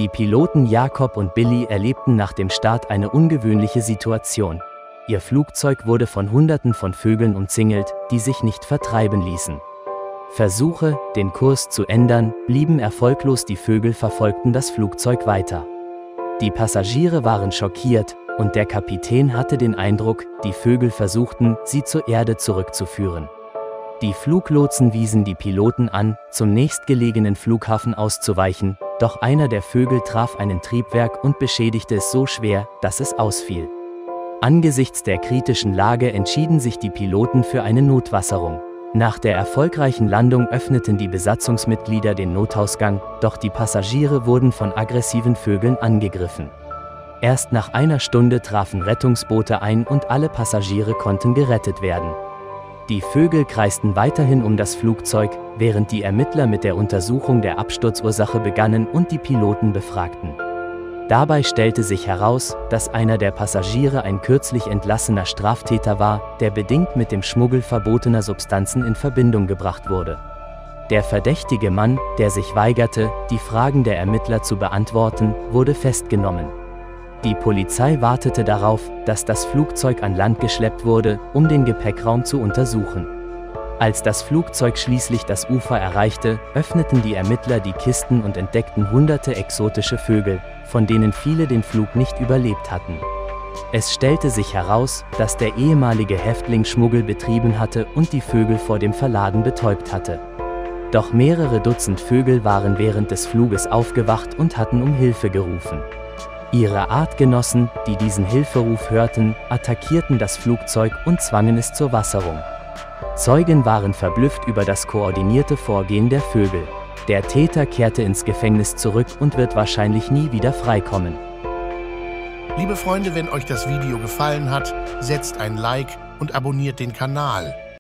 Die Piloten Jakob und Billy erlebten nach dem Start eine ungewöhnliche Situation. Ihr Flugzeug wurde von Hunderten von Vögeln umzingelt, die sich nicht vertreiben ließen. Versuche, den Kurs zu ändern, blieben erfolglos, die Vögel verfolgten das Flugzeug weiter. Die Passagiere waren schockiert, und der Kapitän hatte den Eindruck, die Vögel versuchten, sie zur Erde zurückzuführen. Die Fluglotsen wiesen die Piloten an, zum nächstgelegenen Flughafen auszuweichen, doch einer der Vögel traf ein Triebwerk und beschädigte es so schwer, dass es ausfiel. Angesichts der kritischen Lage entschieden sich die Piloten für eine Notwasserung. Nach der erfolgreichen Landung öffneten die Besatzungsmitglieder den Notausgang, doch die Passagiere wurden von aggressiven Vögeln angegriffen. Erst nach einer Stunde trafen Rettungsboote ein und alle Passagiere konnten gerettet werden. Die Vögel kreisten weiterhin um das Flugzeug, während die Ermittler mit der Untersuchung der Absturzursache begannen und die Piloten befragten. Dabei stellte sich heraus, dass einer der Passagiere ein kürzlich entlassener Straftäter war, der bedingt mit dem Schmuggel verbotener Substanzen in Verbindung gebracht wurde. Der verdächtige Mann, der sich weigerte, die Fragen der Ermittler zu beantworten, wurde festgenommen. Die Polizei wartete darauf, dass das Flugzeug an Land geschleppt wurde, um den Gepäckraum zu untersuchen. Als das Flugzeug schließlich das Ufer erreichte, öffneten die Ermittler die Kisten und entdeckten hunderte exotische Vögel, von denen viele den Flug nicht überlebt hatten. Es stellte sich heraus, dass der ehemalige Häftling Schmuggel betrieben hatte und die Vögel vor dem Verladen betäubt hatte. Doch mehrere Dutzend Vögel waren während des Fluges aufgewacht und hatten um Hilfe gerufen. Ihre Artgenossen, die diesen Hilferuf hörten, attackierten das Flugzeug und zwangen es zur Wasserung. Zeugen waren verblüfft über das koordinierte Vorgehen der Vögel. Der Täter kehrte ins Gefängnis zurück und wird wahrscheinlich nie wieder freikommen. Liebe Freunde, wenn euch das Video gefallen hat, setzt ein Like und abonniert den Kanal.